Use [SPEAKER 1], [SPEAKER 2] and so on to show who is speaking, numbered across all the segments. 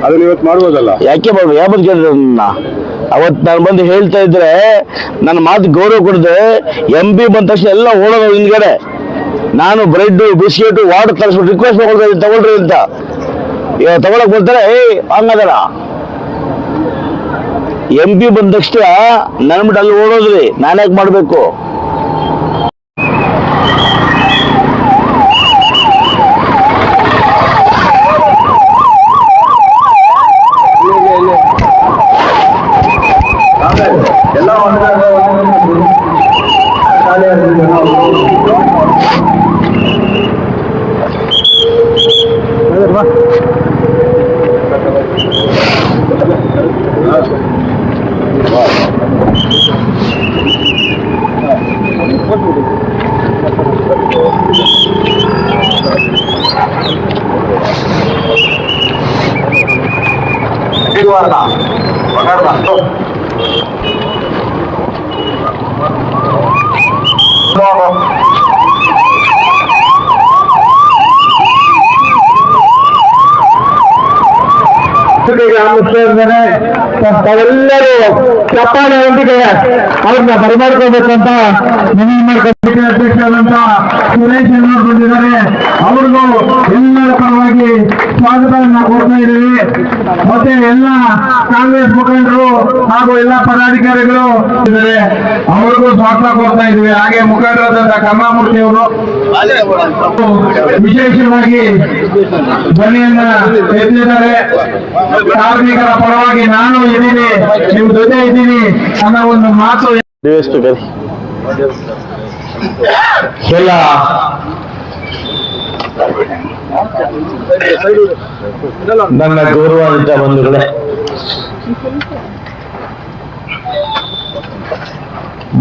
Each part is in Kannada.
[SPEAKER 1] ಅದನ್ನ ಇವತ್ತು ಮಾಡ್ಬೋದಲ್ಲ?
[SPEAKER 2] ಯಾಕೆ ಮಾಡ್ಬೋದು? ಯಾವ ಬಂದು ಕೇಳಿದ್ರೆ ಅವತ್ತು ನಾನು ಬಂದು ಹೇಳ್ತಾ ಇದ್ರೆ ನನ್ನ ಮಾತು ಗೌರವ ಕೊಡದೆ MP ಬಂದ ತಕ್ಷಣ ಎಲ್ಲ ಓಡೋದು ಹಿಂದ್ಗಡೆ. ನಾನು ಬ್ರೆಡ್ ಬಿಸ್ಕೆಟ್ ವಾಟರ್ ತರಿಸ್ಬಿಟ್ಟು ರಿಕ್ವೆಸ್ಟ್ ಮಾಡ್ಕೊಳ್ತಾ ಇದ್ದೀನಿ ತಗೊಳ್ರಿ ಅಂತ. ಇವಾಗ ತಗೊಳಕ್ ಬರ್ತಾರೆ, ಹಂಗದಲ್ಲ MP ಬಂದ ತಕ್ಷಣ ನನ್ ಬಿಟ್ಟು ಅಲ್ಲಿ ಓಡೋದ್ರಿ, ನಾನ್ಯಾಕೆ ಮಾಡ್ಬೇಕು?
[SPEAKER 3] ತಾವೆಲ್ಲರೂ ಚಪ್ಪಾಳೆಯೊಂದಿಗೆ ಅವ್ರನ್ನ ಬರಮಾಡ್ಕೋಬೇಕಂತ ಮನವಿ ಮಾಡ್ಕೊಂಡು ಅಧ್ಯಕ್ಷರಾದಂತ ಸುರೇಶ್ ಬಂದಿದ್ದಾರೆ. ಅವ್ರಿಗೂ ಎಲ್ಲರ ಪರವಾಗಿ ಸ್ವಾಗತವನ್ನ ಕೊಡ್ತಾ ಇದ್ದೀವಿ. ಮತ್ತೆ ಎಲ್ಲ ಕಾಂಗ್ರೆಸ್ ಮುಖಂಡರು ಹಾಗೂ ಎಲ್ಲ ಪದಾಧಿಕಾರಿಗಳು ಇದ್ದಾರೆ, ಅವ್ರಿಗೂ ಸ್ವಾಗತ ಕೊಡ್ತಾ ಇದ್ದೀವಿ. ಹಾಗೆ ಮುಖಂಡರಾದಂತ ಕಮಲಾಮೂರ್ತಿ ಅವರು ವಿಶೇಷವಾಗಿ ಧ್ವನಿಯನ್ನ ಎತ್ತಿದ್ದಾರೆ. ಕಾರ್ಮಿಕರ ಪರವಾಗಿ ನಾನು ಇದ್ದೀನಿ, ನೀವು ಜೊತೆ ಇದ್ದೀನಿ ಅನ್ನೋ ಒಂದು ಮಾತು
[SPEAKER 2] ಎಲ್ಲ ನನ್ನ ಗೌರವಾನ್ವಿತ ಬಂಧುಗಳೇ,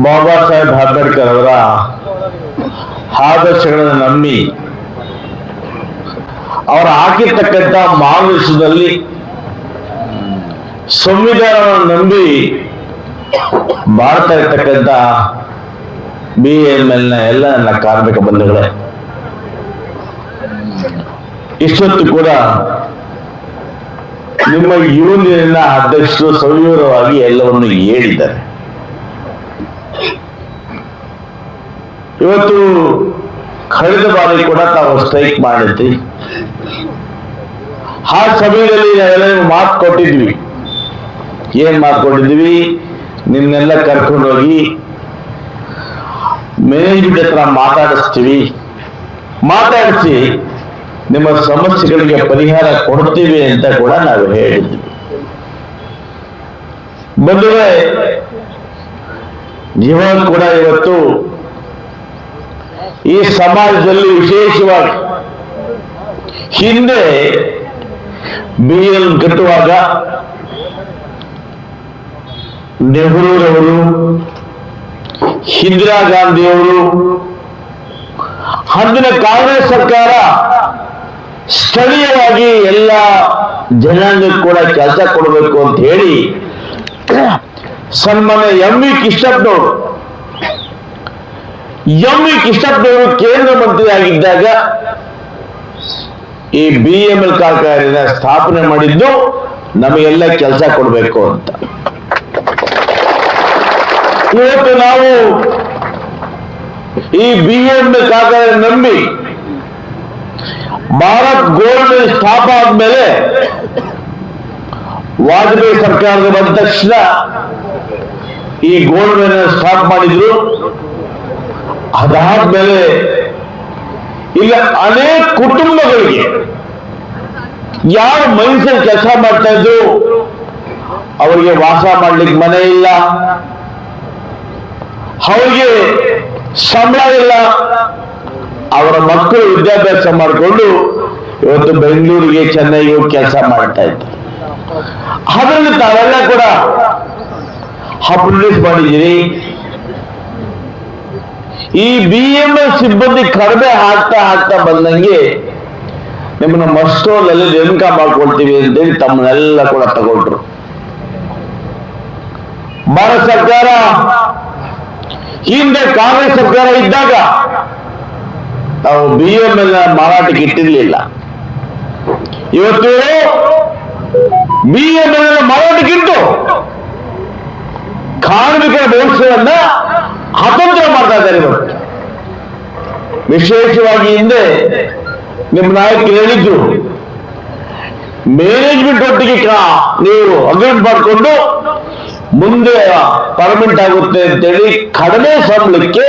[SPEAKER 2] ಬಾಬಾ ಸಾಹೇಬ್ ಅಂಬೇಡ್ಕರ್ ಅವರ ಆದರ್ಶಗಳನ್ನು ನಂಬಿ ಅವರ ಹಾಕಿರ್ತಕ್ಕಂಥ ಮಾರ್ಗದರ್ಶನದಲ್ಲಿ ಸಂವಿಧಾನವನ್ನು ನಂಬಿ ಮಾಡ್ತಾ ಇರ್ತಕ್ಕಂಥ BML ನ ಎಲ್ಲ ನನ್ನ ಕಾರ್ಮಿಕ ಬಂಧುಗಳೇ, ಇಷ್ಟೊತ್ತು ಕೂಡ ನಿಮ್ಮ ಯೂನಿಯನ್ನ ಅಧ್ಯಕ್ಷರು ಸವಿವರವಾಗಿ ಎಲ್ಲವನ್ನು ಹೇಳಿದ್ದಾರೆ. ಇವತ್ತು ಕಳೆದ ಬಾರಿ ಕೂಡ ತಾವು ಸ್ಟ್ರೈಕ್ ಮಾಡಿದ್ರಿ. ಆ ಸಮಯದಲ್ಲಿ ನಾವೆಲ್ಲ ಮಾತು ಕೊಟ್ಟಿದ್ವಿ. ಏನ್ ಮಾತು ಕೊಟ್ಟಿದ್ವಿ? ನಿನ್ನೆಲ್ಲ ಕರ್ಕೊಂಡೋಗಿ ಮ್ಯಾನೇಜ್ಮೆಂಟ್ ಹತ್ರ ಮಾತಾಡಿಸಿ ನಿಮ್ಮ ಸಮಸ್ಯೆಗಳಿಗೆ ಪರಿಹಾರ ಕೊಡ್ತೀವಿ ಅಂತ ಕೂಡ ನಾವು ಹೇಳಿದ್ವಿ. ಬಂಧುಗಳೇ, ಇವಾಗ ಕೂಡ ಇವತ್ತು ಈ ಸಮಾಜದಲ್ಲಿ ವಿಶೇಷವಾಗಿ ಹಿಂದೆ BL ಕಟ್ಟುವಾಗ ನೆಹರೂರವರು, ಇಂದಿರಾ ಗಾಂಧಿಯವರು, ಅಂದಿನ ಕಾಂಗ್ರೆಸ್ ಸರ್ಕಾರ ಸ್ಥಳೀಯವಾಗಿ ಎಲ್ಲ ಜನಾಂಗಕ್ಕೆ ಕೂಡ ಕೆಲಸ ಕೊಡಬೇಕು ಅಂತ ಹೇಳಿ ಸನ್ಮಾನ್ಯ MV ಕೃಷ್ಣಪ್ಪನವರು ಕೇಂದ್ರ ಮಂತ್ರಿ ಆಗಿದ್ದಾಗ ಈ BML ಕಾರ್ಖಾನೆಯ ಸ್ಥಾಪನೆ ಮಾಡಿದ್ದು ನಮಗೆಲ್ಲ ಕೆಲಸ ಕೊಡಬೇಕು ಅಂತ. ಇವತ್ತು ನಾವು ಈ BML ಕಾರ್ಖಾನೆ ನಂಬಿ ಭಾರತ್ ಗೋಲ್ಡ್ ಸ್ಥಾಪ ಆದ್ಮೇಲೆ ವಾಜಪೇಯಿ ಸರ್ಕಾರದ ಬಂದ ತಕ್ಷಣ ಈ ಗೋಲ್ಡ್ ಮೇನ್ ಸ್ಟಾಪ್ ಮಾಡಿದ್ರು. ಅದಾದ್ಮೇಲೆ ಇಲ್ಲ ಅನೇಕ ಕುಟುಂಬಗಳಿಗೆ ಯಾರು ಮೈಸೂರು ಕೆಲಸ ಮಾಡ್ತಾ ಇದ್ರು ಅವರಿಗೆ ವಾಸ ಮಾಡ್ಲಿಕ್ಕೆ ಮನೆ ಇಲ್ಲ, ಅವರಿಗೆ ಸಂಬಳ ಇಲ್ಲ, ಅವರ ಮಕ್ಕಳು ವಿದ್ಯಾಭ್ಯಾಸ ಮಾಡಿಕೊಂಡು ಇವತ್ತು ಬೆಂಗಳೂರಿಗೆ ಚೆನ್ನೈಗೆ ಹೋಗಿ ಕೆಲಸ ಮಾಡ್ತಾ ಇದ್ದಾರೆ. ಅದರಲ್ಲಿ ತಾವೆಲ್ಲ ಕೂಡ ಅಪ್ರೂವ್ ಮಾಡಿದ್ದೀರಿ. ಈ BML ಸಿಬ್ಬಂದಿ ಕಡಿಮೆ ಆಗ್ತಾ ಬಂದಂಗೆ ನಿಮ್ಮನ್ನ ಮಸ್ಟೋನಲ್ಲಿ ನೇಮಕ ಮಾಡ್ಕೊಳ್ತೀವಿ ಅಂತೇಳಿ ತಮ್ಮನ್ನೆಲ್ಲ ಕೂಡ ತಗೊಂಡ್ರು. ಭಾರತ ಸರ್ಕಾರ ಹಿಂದೆ ಕಾಂಗ್ರೆಸ್ ಸರ್ಕಾರ ಇದ್ದಾಗ ನಾವು BML ಮಾರಾಟಕ್ಕೆ ಇಟ್ಟಿರ್ಲಿಲ್ಲ. ಇವತ್ತು BML ಮಾಡೋದಕ್ಕಿಂತ ಕಾರ್ಮಿಕರ ಭವಿಷ್ಯವನ್ನ ಅತಂತ್ರ ಮಾಡ್ತಾ ಇದ್ದಾರೆ ಇವತ್ತು. ವಿಶೇಷವಾಗಿ ಹಿಂದೆ ನಿಮ್ಮ ನಾಯಕರು ಹೇಳಿದ್ರು, ಮ್ಯಾನೇಜ್ಮೆಂಟ್ ಒಟ್ಟಿಗೆ ನೀವು ಅಗ್ರಿಮೆಂಟ್ ಮಾಡಿಕೊಂಡು ಮುಂದೆ ಪರ್ಮನೆಂಟ್ ಆಗುತ್ತೆ ಅಂತೇಳಿ ಕಡಿಮೆ ಸಂಬಳಕ್ಕೆ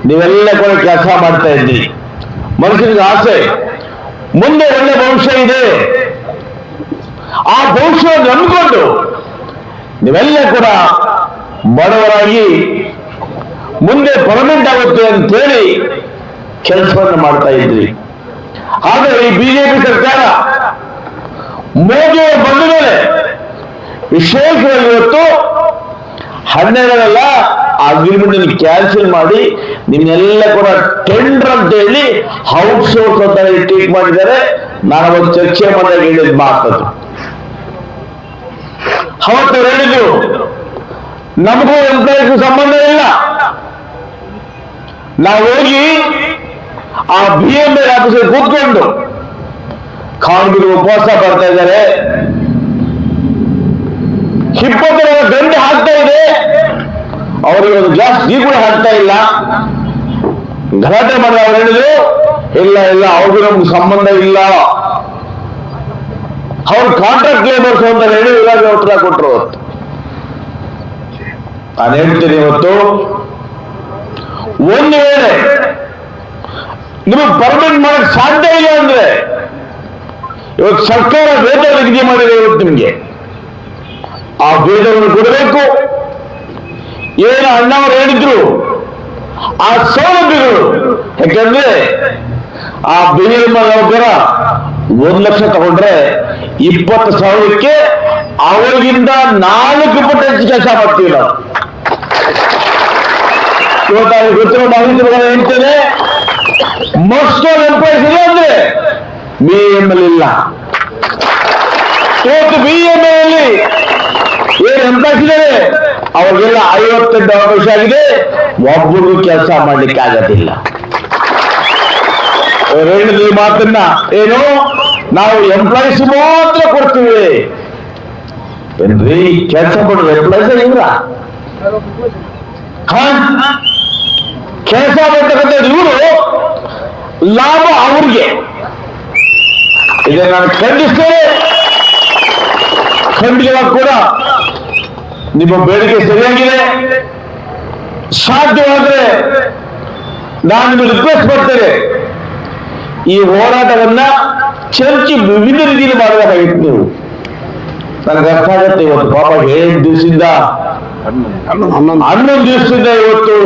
[SPEAKER 2] ನೀವೆಲ್ಲ ಕೂಡ ಕೆಲಸ ಮಾಡ್ತಾ ಇದ್ದೀರಿ. ಮನುಷ್ಯನಿಗೆ ಆಸೆ, ಮುಂದೆ ಒಳ್ಳೆ ಭವಿಷ್ಯ ಇದೆ, ಆ ಭವಿಷ್ಯವನ್ನು ನಂಬಿಕೊಂಡು ನೀವೆಲ್ಲ ಕೂಡ ಬಡವರಾಗಿ ಮುಂದೆ ಪರ್ಮನೆಂಟ್ ಆಗುತ್ತೆ ಅಂತೇಳಿ ಕೆಲಸವನ್ನು ಮಾಡ್ತಾ ಇದ್ರಿ. ಆದರೆ ಈ ಬಿಜೆಪಿ ಸರ್ಕಾರ ಮೋದಿ ಬಂದ ಮೇಲೆ ವಿಶೇಷವಾಗಿ ಇವತ್ತು 12 ಅಗ್ರಿಮೆಂಟ್ ಕ್ಯಾನ್ಸಲ್ ಮಾಡಿ ನಿಮ್ನೆಲ್ಲ ಕೂಡ ಟೆಂಡರ್ ಅಂತ ಹೇಳಿ ಔಟ್ಸೋರ್ಸ್ ಅಂತ ಟ್ರೀಟ್ ಮಾಡಿದ್ದಾರೆ. ನಾನು ಒಂದು ಚರ್ಚೆ ಮಾಡಿದಾಗ ಹೇಳಿದ ಮಾತದು. ಅವತ್ತು ಹೇಳಿದ್ರು ನಮಗೂ ಎಂಪ್ಲಾಯ್ಗೂ ಸಂಬಂಧ ಇಲ್ಲ, ನಾವು ಹೋಗಿ ಆ BML ಆಫೀಸಲ್ಲಿ ಕೂತ್ಕೊಂಡು ಕಾರ್ಮಿಕರು ಉಪವಾಸ ಬರ್ತಾ ಇದ್ದಾರೆ, 20 ಗಂಟೆ ಹಾಕ್ತಾ ಇದೆ, ಅವರಿಗೆ ಒಂದು ಗ್ಲಾಸ್ ಟೀ ಕೂಡ ಹಾಕ್ತಾ ಇಲ್ಲ. ಗಲಾಟೆ ಮಾಡಿದ ಅವ್ರು ಹೇಳಿದ್ರು, ಇಲ್ಲ ಇಲ್ಲ ಅವ್ರಿಗೂ ನಮ್ಗೆ ಸಂಬಂಧ ಇಲ್ಲ, ಅವ್ರು ಕಾಂಟ್ರಾಕ್ಟ್ ಲೇಬರ್ಸ್ ಅಂತ ಹೇಳಿ ಇವಾಗ ಉತ್ತರ ಕೊಟ್ಟರು. ನಾನು ಹೇಳ್ತೀನಿ, ಇವತ್ತು ಒಂದು ವೇಳೆ ನಿಮಗೆ ಪರ್ಮನೆಂಟ್ ಮಾಡಕ್ ಸಾಧ್ಯ ಇಲ್ಲ ಅಂದ್ರೆ ಇವತ್ತು ಸರ್ಕಾರ ವೇತನ ನಿಗದಿ ಮಾಡಿದೆ. ಇವತ್ತು ನಿಮ್ಗೆ ಆ ವೇತನವನ್ನು ಕೊಡಬೇಕು. ಏನು ಅಣ್ಣವರು ಹೇಳಿದ್ರು ಆ ಸೌಲಭ್ಯಗಳು, ಯಾಕಂದ್ರೆ ಆ BML ನೌಕರ 1 ಲಕ್ಷ ತಗೊಂಡ್ರೆ 20,000ಕ್ಕೆ ಅವರಿಗಿಂತ 4 ಪಟ್ಟು ಹೆಚ್ಚು ಕೆಲಸ ಮಾಡ್ತೀವಿ ನಾವು. ಇವತ್ತು ಗೊತ್ತಿರೋ ಮಾಹಿತಿಗಳನ್ನು ಹೇಳ್ತೇನೆ, ಮೋಸ್ಟ್ ಎಂಪ್ಲಾಯ್ಸ್ ಇಲ್ಲ ಅಂದ್ರೆ BML ಇಲ್ಲ. ಇವತ್ತು BML ಅಲ್ಲಿ ಏನು ಎಂಪ್ಲಾಯ್ಸ್ ಇದ್ದಾರೆ ಅವ್ರಿಗೆಲ್ಲ 58 ಅವಕಾಶ ಆಗಿದೆ, ಒಬ್ಬರಿಗೂ ಕೆಲಸ ಮಾಡ್ಲಿಕ್ಕೆ ಆಗೋದಿಲ್ಲ. ಹೇಳಿದ ಮಾತನ್ನ ಏನು, ನಾವು ಎಂಪ್ಲಾಯ್ಸ್ ಮಾತ್ರ ಕೊಡ್ತೀವಿ ಏನ್ರಿ, ಕೆಲಸ ಮಾಡೋದು ಎಂಪ್ಲಾಯ್ಸ್ ಇವ್ರ ಕೆಲಸ ಮಾಡ್ತಕ್ಕಂಥ ಇವರು, ಲಾಭ ಅವ್ರಿಗೆ. ಇದನ್ನು ನಾನು ಖಂಡಿಸ್ತೇನೆ. ಖಂಡಿತವಾಗಿ ಕೂಡ ನಿಮ್ಮ ಬೇಡಿಕೆ ಸರಿಯಾಗಿದೆ. ಸಾಧ್ಯವಾದ್ರೆ ನಾನು ನಿಮಗೆ ರಿಕ್ವೆಸ್ಟ್ ಮಾಡ್ತೇನೆ, ಈ ಹೋರಾಟವನ್ನ ಚರ್ಚೆ ವಿವಿಧ ರೀತಿಯಲ್ಲಿ ಮಾಡಬೇಕಾಗಿತ್ತು ನೀವು. ನನಗೆ ಅರ್ಥ ಆಗುತ್ತೆ. ಇವತ್ತು ಪಾಪ 7 ದಿವಸದಿಂದ 11 ದಿವಸದಿಂದ ಇವತ್ತು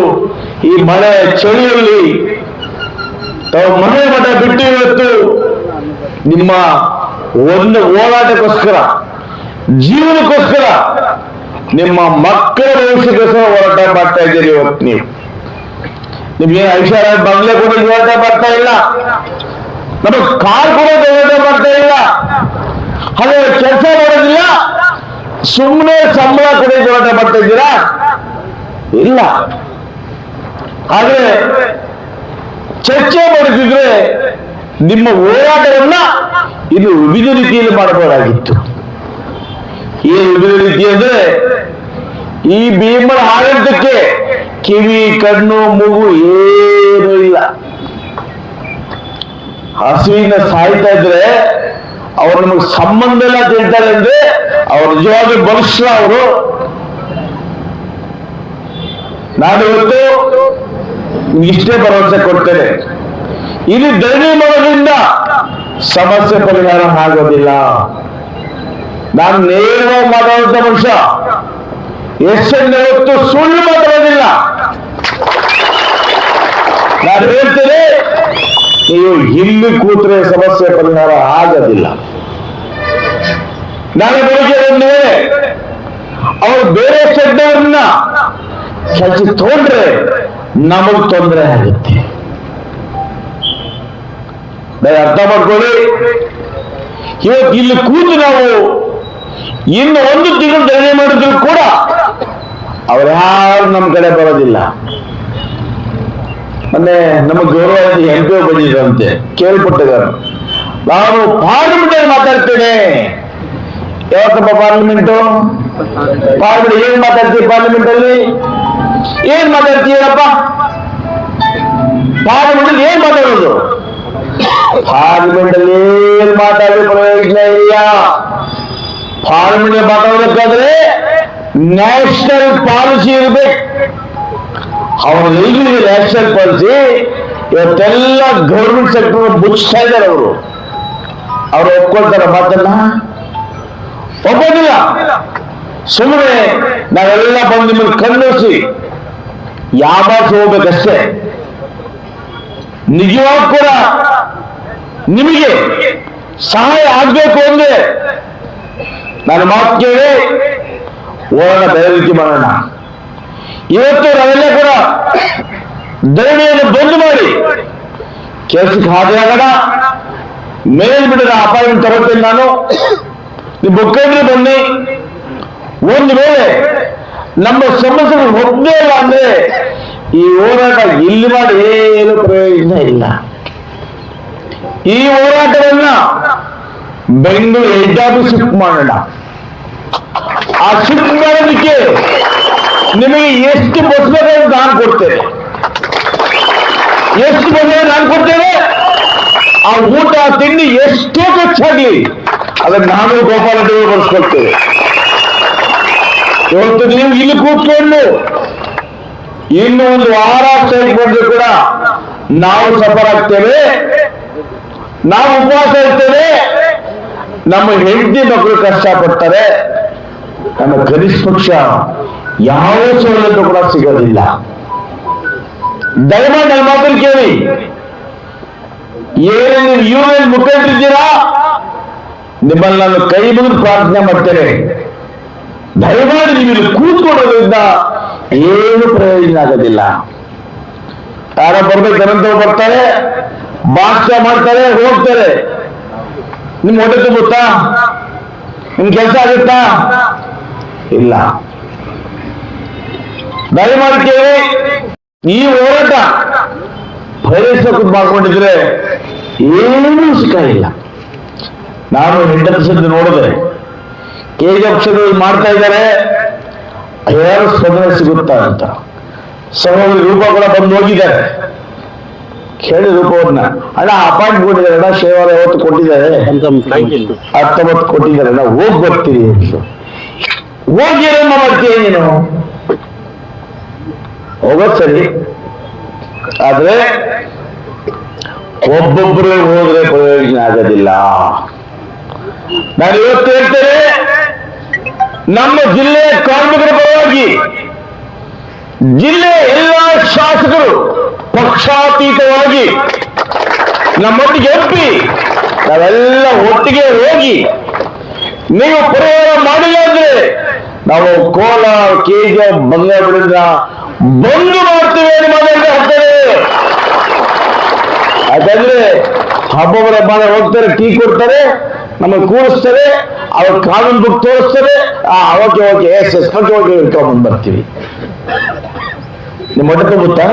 [SPEAKER 2] ಈ ಮಳೆ ಚಳಿಯಲ್ಲಿ ತಾವು ಮನೆ ಮಠ ಬಿಟ್ಟು ಇವತ್ತು ನಿಮ್ಮ ಒಂದು ಹೋರಾಟಕ್ಕೋಸ್ಕರ, ಜೀವನಕ್ಕೋಸ್ಕರ, ನಿಮ್ಮ ಮಕ್ಕಳ ಭವಿಷ್ಯಕ್ಕೋಸ್ಕರ ಹೋರಾಟ ಮಾಡ್ತಾ ಇದ್ದೀರಿ. ಇವತ್ತು ನಿಮ್ಗೆ ಐಶ್ವರ್ಯ ಬಂಗ್ಲೆ ಕೂಡ ಹೋರಾಟ ಮಾಡ್ತಾ ಇಲ್ಲ, ನಮಗೆ ಕಾರ್ ಕೂಡ ಹೋರಾಟ ಮಾಡ್ತಾ ಇಲ್ಲ, ಅದೇ ಕೆಲಸ ಮಾಡೋದಿಲ್ಲ, ಸುಮ್ಮನೆ ಸಂಬಳ ಕೂಡ ಹೋರಾಟ ಮಾಡ್ತಾ ಇದ್ದೀರಾ? ಇಲ್ಲ. ಆದ್ರೆ ಚರ್ಚೆ ಮಾಡುತ್ತಿದ್ರೆ ನಿಮ್ಮ ಹೋರಾಟವನ್ನ ಇದು ವಿವಿಧ ರೀತಿಯಲ್ಲಿ ಮಾಡಬಹುದಾಗಿತ್ತು. ಏನು ವಿವಿಧ ರೀತಿ ಅಂದ್ರೆ, ಈ BML ಆಡಳಿತಕ್ಕೆ ಕಿವಿ, ಕಣ್ಣು, ಮೂಗು ಏನೂ ಇಲ್ಲ. ಹಸುವಿನ ಸಾಯ್ತಾ ಇದ್ರೆ ಅವ್ರು ನಮಗೆ ಸಂಬಂಧ ಇಲ್ಲ ಅಂತ ಹೇಳ್ತಾರೆ ಅಂದ್ರೆ ಅವ್ರು ನಿಜವಾಗಿ ಬಲಿಷ್ಠ ಅವರು. ನಾನು ಇವತ್ತು ಇಷ್ಟೇ ಭರವಸೆ ಕೊಡ್ತೇನೆ, ಇಲ್ಲಿ ಧರಣಿ ಮಾಡೋದ್ರಿಂದ ಸಮಸ್ಯೆ ಪರಿಹಾರ ಆಗೋದಿಲ್ಲ. ನಾನು ನೇರವಾಗಿ ಮಾತಾಡುವಂತ ಮನುಷ್ಯ, ಎಷ್ಟು ಸುಳ್ಳು ಮಾತಾಡೋದಿಲ್ಲ. ನಾನು ಹೇಳ್ತೇನೆ, ನೀವು ಇಲ್ಲಿ ಕೂತ್ರೆ ಸಮಸ್ಯೆ ಪರಿಹಾರ ಆಗೋದಿಲ್ಲ. ನಾನು ಬೆಳಿಗ್ಗೆ ಒಂದು ವೇಳೆ ಅವರು ಬೇರೆ ಶೆಡ್ಡವ್ರನ್ನ ಕೆಲಸ ತಗೊಂಡ್ರೆ ನಮಗ್ ತೊಂದರೆ ಆಗುತ್ತೆ. ಅರ್ಥ ಮಾಡ್ಕೊಳ್ಳಿ. ಇವತ್ತು ಇಲ್ಲಿ ಕೂತು ನಾವು ಇನ್ನು 1 ತಿಂಗಳು ಧರಣಿ ಮಾಡಿದ್ರು ಕೂಡ ಅವ್ರ್ಯಾರು ನಮ್ಮ ಕಡೆ ಬರೋದಿಲ್ಲ. ಮೊನ್ನೆ ನಮ್ಮ ಗೌರವ MP ಬಂದಿದ್ರಂತೆ, ಕೇಳ್ಪಟ್ಟಿದ್ದಾರೆ. ನಾನು ಪಾರ್ಲಿಮೆಂಟ್ ಅಲ್ಲಿ ಮಾತಾಡ್ತೇನೆ, ಯಾವತ್ತಪ್ಪ ಪಾರ್ಲಿಮೆಂಟು? ಪಾರ್ಲಿಮೆಂಟ್ ಏನ್ ಮಾತಾಡ್ತೀವಿ? ಪಾರ್ಲಿಮೆಂಟ್ ಅಲ್ಲಿ ಏನ್ ಮಾತಾಡ್ತೀಯಪ್ಪ? ಪಾರ್ಲಿಮೆಂಟ್ ಏನ್ ಮಾತಾಡೋದು? ಪಾರ್ಲಿಮೆಂಟ್ ಅಲ್ಲಿ ಏನ್ ಮಾತಾಡೋ ಪ್ರಯೋಜನ ಇಲ್ಲ. ಪಾರ್ಲಿಮೆಂಟ್ ಮಾತಾಡಬೇಕಾದ್ರೆ ನ್ಯಾಷನಲ್ ಪಾಲಿಸಿ ಇರ್ಬೇಕು. ಅವ್ರಿಗೆ ನ್ಯಾಷನಲ್ ಪಾಲಿಸಿ ಇವತ್ತೆಲ್ಲ ಗೌರ್ಮೆಂಟ್ ಸೆಕ್ಟರ್ ಮುಚ್ತಾ ಇದ್ದಾರೆ. ಅವರು ಒಪ್ಕೊಳ್ತಾರ ಮಾತನ್ನ? ಒಪ್ಪೋದಿಲ್ಲ. ಸುಮ್ಮನೆ ನಾವೆಲ್ಲ ಬಂದು ನಿಮ್ಮನ್ನು ಕಣ್ಣೋಸಿ ಯಾವಾಸಿ ಹೋಗ್ಬೇಕಷ್ಟೇ. ನಿಜವಾಗ ಕೂಡ ನಿಮಗೆ ಸಹಾಯ ಆಗ್ಬೇಕು ಅಂದ್ರೆ ನಾನು ಮಾತು ಕೇಳಿ ಹೋಗೋಣ, ಬೇರೆ ರೀತಿ ಮಾಡೋಣ. ಇವತ್ತು ನಾವೆಲ್ಲ ಕೂಡ ಧರಣಿಯನ್ನು ಬಂದ್ ಮಾಡಿ ಕೆಲಸಕ್ಕೆ ಹಾಜರಾಗೋಣ. ಮೇಲ್ಬಿಡದ ಅಪಾಯಿಂಟ್ ತಗೋತೇನೆ ನಾನು. ನೀವು ಮುಖಂಡರು ಬನ್ನಿ. ಒಂದು ವೇಳೆ ನಮ್ಮ ಸಮಸ್ಯೆಗಳು ಒಪ್ಪದೇ ಇಲ್ಲ ಅಂದ್ರೆ ಈ ಹೋರಾಟ ಇಲ್ಲಿ ಮಾಡಿ ಏನು ಪ್ರಯೋಜನ ಇಲ್ಲ. ಈ ಹೋರಾಟವನ್ನ ಬೆಂಗಳೂರು ಹೆಡ್ ಆಫೀಸ್ ಶಿಫ್ಟ್ ಮಾಡೋಣ. ಆ ಶಿಫ್ಟ್ ಮಾಡೋದಕ್ಕೆ ನಿಮಗೆ ಎಷ್ಟು ಬಸ್ ಬೇಕಾದ್ರೆ ನಾನು ಕೊಡ್ತೇನೆ. ಎಷ್ಟು ಬೇಕಾದ್ರೆ ನಾನು ಕೊಡ್ತೇನೆ. ಆ ಊಟ ತಿಂಡಿ ಎಷ್ಟೇ ಖರ್ಚಾಗ್ಲಿ ಅದನ್ನ ನಾನು ಗೋಪಾಲದೇವರು ಬರ್ಸ್ಕೊಳ್ತೇವೆ. ಇವತ್ತು ನೀವು ಇಲ್ಲಿ ಕೂತ್ಕೊಂಡು ಇನ್ನು ಒಂದು ವಾರ ಸ್ಟ್ರೈಕ್ ಬಂದ್ರೆ ಕೂಡ ನಾವು ಸಫರ್ ಆಗ್ತೇವೆ, ನಾವು ಉಪವಾಸ ಇರ್ತೇವೆ, ನಮ್ಮ ಹೆಂಡತಿ ಮಕ್ಕಳು ಕಷ್ಟಪಡ್ತಾರೆ, ನಮ್ಮ ಕನಿಷ್ಠ ಪಕ್ಷ ಯಾವ ಸೌಲಭ್ಯ ಕೂಡ ಸಿಗೋದಿಲ್ಲ. ದಯಮಾಡಿ ನನ್ನ ಮಾತನ್ನು ಕೇಳಿ. ಏನೇನು ಯೂನಿಯನ್ ಮುಖಂಡರಿದ್ದೀರಾ ನಿಮ್ಮಲ್ಲಿ ನಾನು ಕೈ ಮುಗಿದು ಪ್ರಾರ್ಥನೆ ಮಾಡ್ತೇನೆ. ದಯಮಾಡಿ ನೀವು ಇಲ್ಲಿ ಕೂತ್ಕೊಳ್ಳೋದ್ರಿಂದ ಏನು ಪ್ರಯೋಜನ ಆಗೋದಿಲ್ಲ. ಯಾರ ಬರ್ಬೇಕಂತ ಬರ್ತಾರೆ, ಭಾಷಣ ಮಾಡ್ತಾರೆ, ಹೋಗ್ತಾರೆ. ನಿಮ್ ಹೊಟ್ಟೆ ತುಂಬುತ್ತಾ? ನಿಮ್ ಕೆಲಸ ಆಗುತ್ತಾ? ಇಲ್ಲ. ದಯಮಾಡಿ ಕೇಳಿ. ಈ ಹೋರಾಟ ಪ್ರವೇಶ ಮಾಡ್ಕೊಂಡಿದ್ರೆ ಏನೂ ಸಿಕ್ಕಿಲ್ಲ. ನಾನು ಹೆಂಡತಿ ನೋಡಿದೆ, ಕೆಜಿ ಮಾಡ್ತಾ ಇದ್ದಾರೆ, ಯಾರು ಸ್ಪಂದನೆ ಸಿಗುತ್ತಾ ಅಂತ. ಸಹೋದರಿ ರೂಪ ಕೂಡ ಬಂದು ಹೋಗಿದ್ದಾರೆ. ಕೇಳಿ ರೂಪವನ್ನ, ಅಣ್ಣ ಅಪಾಯಿಂಟ್ ಕೊಟ್ಟಿದ್ದಾರೆ ಅಣ್ಣ, ಶೇವಾರ ಯಾವತ್ತು ಕೊಟ್ಟಿದ್ದಾರೆ, 19 ಕೊಟ್ಟಿದ್ದಾರೆ ಅಣ್ಣ, ಹೋಗಿ ಬರ್ತೀರಿ ಅಂತ. ಹೋಗಿ ಏನಮ್ಮ ಮಾಡ್ತೀಯ ನೀನು? ಹೋಗೋದು ಸರಿ, ಆದ್ರೆ ಒಬ್ಬೊಬ್ಬರೇ ಹೋದ್ರೆ ಪ್ರಯೋಜನ ಆಗೋದಿಲ್ಲ. ನಾನು ಇವತ್ತು ಹೇಳ್ತೇನೆ, ನಮ್ಮ ಜಿಲ್ಲೆಯ ಕಾರ್ಮಿಕರ ಪರವಾಗಿ ಜಿಲ್ಲೆಯ ಎಲ್ಲ ಶಾಸಕರು ಪಕ್ಷಾತೀತವಾಗಿ ನಮ್ಮೊಟ್ಟಿಗೆ ಒಪ್ಪಿ ನಾವೆಲ್ಲ ಒಟ್ಟಿಗೆ ಹೋಗಿ ನೀವು ಪರಿಹಾರ ಮಾಡಿಲ್ಲ ಅಂದ್ರೆ ನಾವು ಕೋಲಾರ ಕೆಜಿ ಬಂಗಾರದಿಂದ ಬಂದು ಮಾಡ್ತೀವಿ ಅಂತ ಮಾತಾಡ್ತಾರೆ. ಯಾಕಂದ್ರೆ ಹಬ್ಬವರ ಮನೆ ಹೋಗ್ತಾರೆ, ಟೀ ಕೊಡ್ತಾರೆ, ನಮಗೆ ಕೂರಿಸ್ತಾರೆ, ಅವ್ರ ಕಾನೂನು ಬುಕ್ ತೋರಿಸ್ತಾರೆ, okay okay yes yes okay okay ಇಟ್ಕೊಂಡ್ಬಂದು ಬರ್ತೀವಿ. ನಿಮ್ಮ ಹೊಟ್ಟೆ ತುಂಬುತ್ತಾ?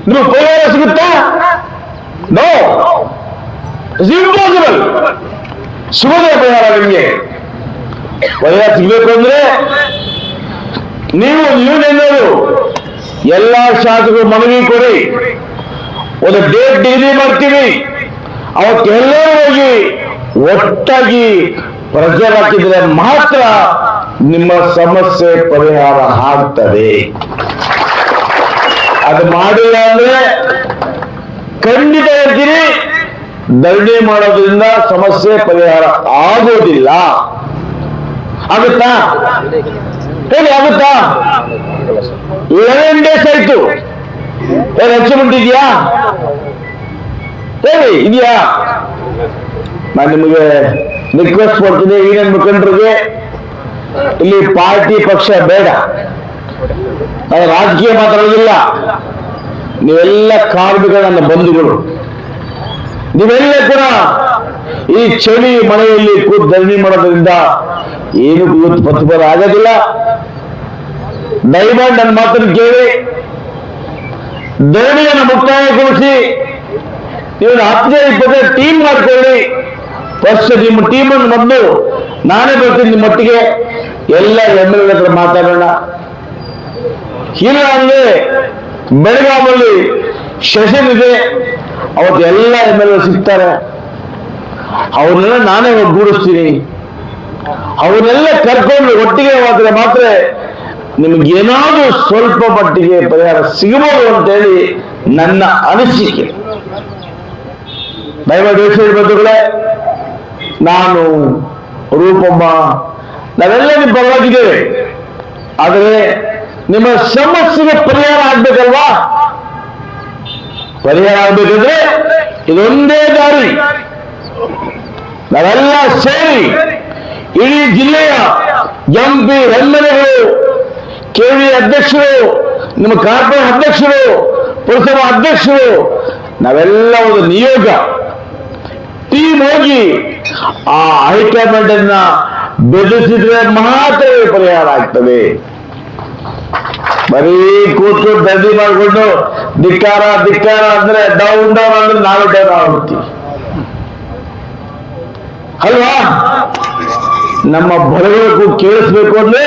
[SPEAKER 2] ನೀವು ಪರಿಹಾರ ಸಿಗುತ್ತಾ? No, impossible. ಸಿಗೋದೇ ಪರಿಹಾರ. ನಿಮಗೆ ಪರಿಹಾರ ಸಿಗ್ಬೇಕು ಅಂದ್ರೆ ನೀವು ಯೂನಿಯನ್ನರು ಎಲ್ಲಾ ಶಾಸಕರು ಮನವಿ ಕೊಡಿ, ಒಂದು ಡೇಟ್ ನಿಗದಿ ಮಾಡ್ತೀವಿ, ಅವತ್ತೆಲ್ಲರೂ ಹೋಗಿ ಒಟ್ಟಾಗಿ ಪ್ರೆಷರ್ ಹಾಕಿದ್ರೆ ಮಾತ್ರ ನಿಮ್ಮ ಸಮಸ್ಯೆ ಪರಿಹಾರ ಆಗ್ತದೆ. ಅದು ಮಾಡಿಲ್ಲ ಅಂದ್ರೆ ಖಂಡಿತ ಹೇಳ್ತೀನಿ, ಧರಣಿ ಮಾಡೋದ್ರಿಂದ ಸಮಸ್ಯೆ ಪರಿಹಾರ ಆಗೋದಿಲ್ಲ. ಆಗುತ್ತಾ? ಹೇಳಿ, ಆಗುತ್ತಾ? 11 days ಆಯ್ತು. ಅಚೀವ್ಮೆಂಟ್ ಇದೆಯಾ? ಹೇಳಿ, ಇದೆಯಾ? ನಾನು ನಿಮಗೆ ರಿಕ್ವೆಸ್ಟ್ ಕೊಡ್ತೀನಿ, ಯೂನಿಯನ್ ಮುಖಂಡರಿಗೆ, ಇಲ್ಲಿ ಪಾರ್ಟಿ ಪಕ್ಷ ಬೇಡ, ನಾನು ರಾಜಕೀಯ ಮಾತಾಡೋದಿಲ್ಲ. ನೀವೆಲ್ಲ ಕಾರ್ಮಿಕರ ನನ್ನ ಬಂಧುಗಳು, ನೀವೆಲ್ಲ ಕೂಡ ಈ ಚಳಿ ಮಳೆಯಲ್ಲಿ ಕೂತು ಧರಣಿ ಮಾಡೋದ್ರಿಂದ ಏನು ಇವತ್ತು ಪ್ರತಿಫಲ ಆಗೋದಿಲ್ಲ. ದಯಮಾಡಿ ನನ್ನ ಮಾತನ್ನು ಕೇಳಿ, ಧರಣಿಯನ್ನು ಮುಕ್ತಾಯಗೊಳಿಸಿ ನೀವು 10-20 ಟೀಮ್ ಮಾಡ್ಕೊಳ್ಳಿ, ಫಸ್ಟ್ ನಿಮ್ಮ ಟೀಮನ್ನು ಮೊದಲು ನಾನೇ ಬರ್ತೀನಿ ನಿಮ್ಮ ಒಟ್ಟಿಗೆ, ಎಲ್ಲ MLA ಹತ್ರ ಮಾತಾಡೋಣ. ಇಲ್ಲ ಅಂದ್ರೆ ಬೆಳಗಾವಲ್ಲಿ ಸೆಷನ್ ಇದೆ, ಅವತ್ತು ಎಲ್ಲ MLA ಸಿಗ್ತಾರೆ, ಅವ್ರನ್ನೆಲ್ಲ ನಾನೇ ಒಗ್ಗೂಡಿಸ್ತೀನಿ. ಅವನ್ನೆಲ್ಲ ಕರ್ಕೊಂಡು ಒಟ್ಟಿಗೆ ಹೋದ್ರೆ ಮಾತ್ರ ನಿಮಗೇನಾದ್ರೂ ಸ್ವಲ್ಪ ಮಟ್ಟಿಗೆ ಪರಿಹಾರ ಸಿಗಬಹುದು ಅಂತೇಳಿ ನನ್ನ ಅನಿಸಿಕೆ. ದಯಮಾಡಿ ಬಂಧುಗಳೇ, ನಾನು ರೂಪಮ್ಮ ನಾವೆಲ್ಲ ನಿಮ್ಮ ಪರವಾಗಿದ್ದೇವೆ. ಆದರೆ ನಿಮ್ಮ ಸಮಸ್ಯೆಗೆ ಪರಿಹಾರ ಆಗ್ಬೇಕಲ್ವಾ? ಪರಿಹಾರ ಆಗ್ಬೇಕಂದ್ರೆ ಇದೊಂದೇ ದಾರಿ. ನಾವೆಲ್ಲ ಸೇರಿ ಇಡೀ ಜಿಲ್ಲೆಯ MP MLAಗಳು, KV ಅಧ್ಯಕ್ಷರು, ನಿಮ್ಮ ಕಾರ್ಪೊರೇಟ್ ಅಧ್ಯಕ್ಷರು, ಪುರಸಭಾ ಅಧ್ಯಕ್ಷರು, ನಾವೆಲ್ಲ ಒಂದು ನಿಯೋಗ ಟೀಮ್ ಹೋಗಿ ಆ ಹೈಕಮಾಂಡ್ ಅನ್ನ ಬೆದರಿಸಿದ್ರೆ ಮಾತ್ರ ಪರಿಹಾರ ಆಗ್ತದೆ. ಬರೀ ಕೂತ್ಕೊಂಡು ದಂಡಿ ಮಾಡಿಕೊಂಡು ಧಿಕ್ಕಾರ ಧಿಕ್ಕಾರ ಅಂದ್ರೆ ಡೌನ್ ಡೌನ್ ಅಂದ್ರೆ ನಾವು ಡೌನ್ ಆಗ್ಬಿಡ್ತೀವಿ ಅಲ್ವಾ? ನಮ್ಮ ಬರಬೇಕು ಕೇಳಿಸ್ಬೇಕು ಅಂದ್ರೆ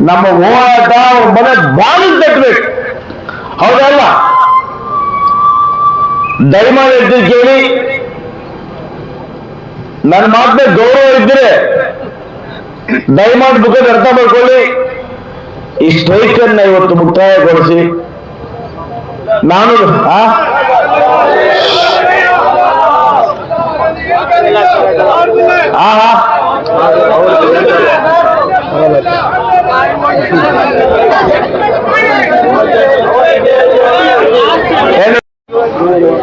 [SPEAKER 2] ನಮ್ಮ ಹೋರಾಟ ಮನೆ ಬಾಗಿಲು ತಟ್ಟಬೇಕು, ಹೌದಲ್ಲ? ದಯಮಾಡಿ ಹೇಳ್ತೀನಿ ಕೇಳಿ, ನನ್ನ ಮಾತಿನ ಗೌರವ ಇದ್ರೆ ದಯಮಾಡಿ ಮುಖದ ಅರ್ಥ ಮಾಡ್ಕೊಳ್ಳಿ. ಈ ಸ್ಟ್ರೈಕ್ ಅನ್ನ ಇವತ್ತು ಮುಕ್ತಾಯಗೊಳಿಸಿ ನಾನು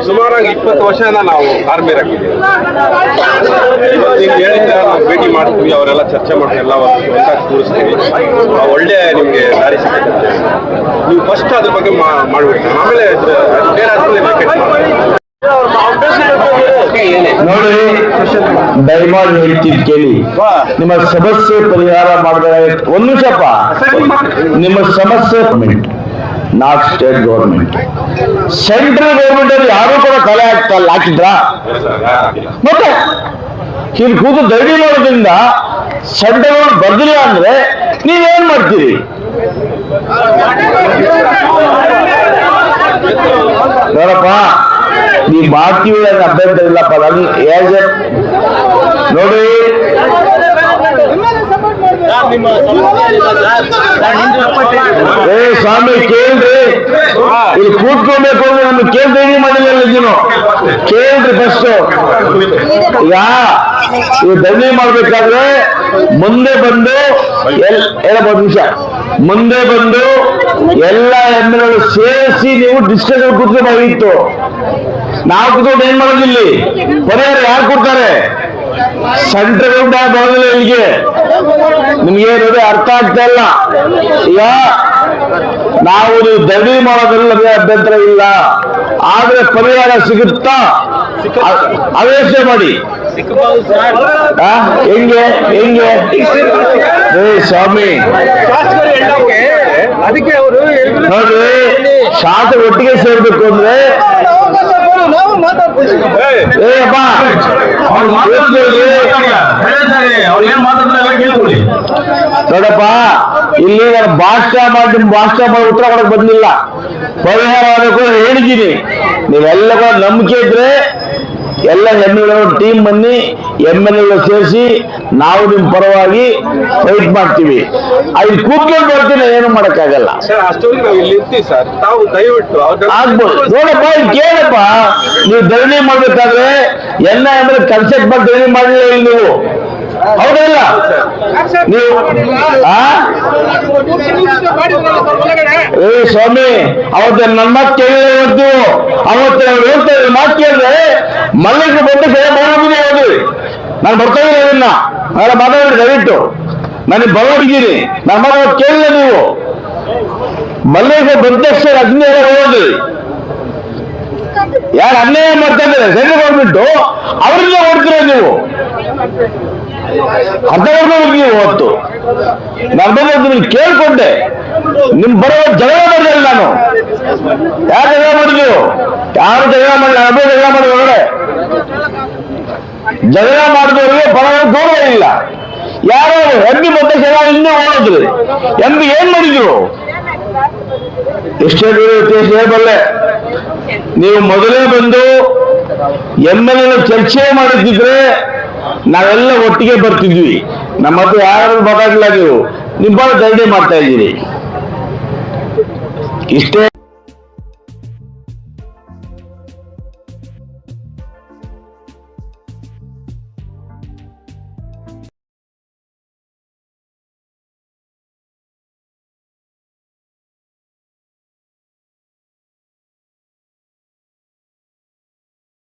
[SPEAKER 1] ಸುಮಾರಾಗಿ 20 ವರ್ಷನ ನಾವು ಆರ್ಮಿರಾಗಿದ್ದೀವಿ. ನೀವು ಹೇಳಿದ್ರೆ ನಾವು ಭೇಟಿ ಮಾಡ್ತೀವಿ, ಅವರೆಲ್ಲ ಚರ್ಚೆ ಮಾಡ್ತೀವಿ, ಎಲ್ಲ ಒಂದಾಗಿ ಕೂರಿಸ್ತೀವಿ, ಒಳ್ಳೆ ನಿಮಗೆ ದಾರಿ ಸಿಗುತ್ತೆ. ನೀವು ಫಸ್ಟ್ ಅದ್ರ ಬಗ್ಗೆ ಮಾಡ್ಬಿಡ್ತೀವಿ, ಆಮೇಲೆ
[SPEAKER 2] ನೋಡಿ, ದಯಮಾಡಿ ಹೇಳ್ತೀನಿ ಕೇಳಿ. ನಿಮ್ಮ ಸಮಸ್ಯೆ ಪರಿಹಾರ ಮಾಡಿದ್ರೆ ಒಂದು ನಿಮಿಷಪ್ಪ, ನಿಮ್ಮ ಸಮಸ್ಯೆ not state government, central government ಅಲ್ಲಿ ಯಾರು ಕೂಡ ತಲೆ ಹಾಕಿದ್ರ? ಮತ್ತೆ ಇಲ್ಲಿ ಕೂತು ದೈಡಿ ಮಾಡೋದ್ರಿಂದ ಸೆಂಟ್ರಲ್ ಗೌರ್ಮೆಂಟ್ ಬರ್ದಿಲ್ಲ ಅಂದ್ರೆ ನೀವೇನ್ ಮಾಡ್ತೀರಿ? ನೋಡಪ್ಪ, ನೀ ಮಾಡ್ತೀವಿ ಅಂತ ಅಭ್ಯಂತರ ಇಲ್ಲಪ್ಪ. ನನ್ ನೋಡಿ, ಸ್ವಾಮಿ ಕೇಳ್ರಿ, ಇಲ್ಲಿ ಕೂತ್ಕೊಬೇಕು ಅಂದ್ರೆ ನಮ್ಗೆ ಕೇಳ್ದೇನೆ ಮಾಡಿಲ್ಲ ನೀನು ಕೇಳ್ರಿ ಫಸ್ಟ್. ಈಗ ಇವ್ ದಂಧೆ ಮಾಡ್ಬೇಕಾದ್ರೆ ಮುಂದೆ ಬಂದು ಹೇಳಬಹುದು ನಿಮಿಷ, ಮುಂದೆ ಬಂದು ಎಲ್ಲ MLA ಸೇರಿಸಿ ನೀವು ಡಿಸ್ಕಷನ್ ಕೂತ್ಕೋಬೇಕಾಗಿತ್ತು. ನಾವು ಕೂತ್ಕೊಂಡು ಏನ್ ಮಾಡೋದಿಲ್ಲ, ಪರಿಹಾರ ಯಾರು ಕೊಡ್ತಾರೆ? ಸೆಂಟ್ರಲ್ ಗೌರ್ಮೆಂಟ್ ಬರೋದಿಲ್ಲ ಇಲ್ಲಿಗೆ. ನಿಮ್ಗೆ ನೋಡಿ ಅರ್ಥ ಆಗ್ತಾ ಇಲ್ಲ. ಈಗ ನಾವು ನೀವು ದಂಧೆ ಮಾಡೋದ್ರಲ್ಲಿ ನಮಗೆ ಅಭ್ಯಂತರ ಇಲ್ಲ, ಆದ್ರೆ ಪರಿಹಾರ ಸಿಗುತ್ತಾ? ಆವೇಶ ಮಾಡಿ. ಹೆಂಗೆ ಹೆಂಗೆ ಸ್ವಾಮಿ ನೋಡ್ರಿ, ಶಾಸಕ ಒಟ್ಟಿಗೆ ಸೇರ್ಬೇಕು ಅಂದ್ರೆ ನೋಡಪ್ಪ, ಇಲ್ಲಿ ನಾನು ಭಾಷಣ ಮಾಡಿ ಉತ್ತರ ಕೊಡಕ್ ಬಂದಿಲ್ಲ, ಪರಿಹಾರ ಹೇಳಿದ್ದೀನಿ. ನೀವೆಲ್ಲ ಕೂಡ ನಂಬಿಕೆ ಇದ್ರೆ ಎಲ್ಲ MLA ಟೀಮ್ ಬನ್ನಿ, MLA ಸೇರಿಸಿ ನಾವು ನಿಮ್ ಪರವಾಗಿ ಫೈಟ್ ಮಾಡ್ತೀವಿ. ಅಲ್ಲಿ ಕೂತ್ಕೊಂಡು ಬರ್ತೀನಿ, ಏನು ಮಾಡಕ್ಕಾಗಲ್ಲ. ಆಗ್ಬೋದು. ನೋಡಪ್ಪ, ಕೇಳಪ್ಪ, ನೀವು ಧರಣಿ ಮಾಡ್ಬೇಕಾದ್ರೆ MLA ಕನ್ಸೆಪ್ಟ್ ಮಾಡಿ ಧರಣಿ ಮಾಡಲಿಲ್ಲ ನೀವು, ಹೌದಲ್ಲ? ನೀವು ಸ್ವಾಮಿ ಅವತ್ತು ನನ್ನ ಮಾತು ಕೇಳಿದ್ರೆ ಅವತ್ತು ಹೇಳ್ತೇವೆ, ಮಾತು ಕೇಳಿದ್ರೆ ಮಲ್ಲಿಗೆ ಬಂದು ಮಾಡೋದಿದೆ ಹೋದ್ರಿ. ನಾನು ಬರ್ತಾ ಇದ್ದೀನಿ, ಅದನ್ನ ನಾಳೆ ಮಾತಾಡಿ ದಯವಿಟ್ಟು ನನಗೆ ಬರೋಡಿದ್ದೀನಿ. ನನ್ನ ಮಾತು ಕೇಳಿಲ್ಲ ನೀವು. ಮಲ್ಲಿಗೆ ಬಂದಕ್ಷ ಅಗ್ನಿಯಾಗ ಹೋದ್ರಿ, ಯಾರು ಅನ್ಯಾಯ ಮಾಡ್ತಾ ಇದ್ದಾರೆ ಸೆಂಟ್ರಲ್ ಗೌರ್ಮೆಂಟ್, ಅವರಿಂದ ಹೊಡ್ತೀರ ನೀವು. ಅರ್ಥ ಮಾಡ್ಕೊಂಡು ನೀವು ಹೊತ್ತು ನನ್ನ ಬಗ್ಗೆ ಕೇಳ್ಕೊಂಡೆ. ನಿಮ್ ಬರೋ ಜಗಳ ಮಾಡಿಲ್ಲ ನಾನು. ಯಾರು ಜಗಳ ಮಾಡಿದ್ರು? ಯಾರು ಜಗಳ ಮಾಡಲಿಲ್ಲ, ಅಬ್ಬೇ ಜಗಳ ಮಾಡಿ ಹೊರಗಡೆ ಜಗಳ ಮಾಡಿದವರಿಗೆ ಪರವಾಗಿ ಗೌರವ ಇಲ್ಲ. ಯಾರು ಎಂಪಿ ಬಂದ ಜನ ಇನ್ನೂ ಓಡಿದ್ರು. ಎಂಪಿ ಏನ್ ಮಾಡಿದ್ರು? ಎಷ್ಟೇ ಹೇಳಬಲ್ಲೆ, ನೀವು ಮೊದಲೇ ಬಂದು MLA ಚರ್ಚೆ ಮಾಡಿದ್ರೆ ನಾವೆಲ್ಲ ಒಟ್ಟಿಗೆ ಬರ್ತಿದ್ವಿ. ನಮ್ಮ ಹತ್ರ ಯಾರು ಮಾತಾಡಲಿಲ್ಲ. ನೀವು ನಿಮ್ಮ ಧರಣಿ ಮಾಡ್ತಾ ಇದ್ದೀರಿ ಇಷ್ಟೇ.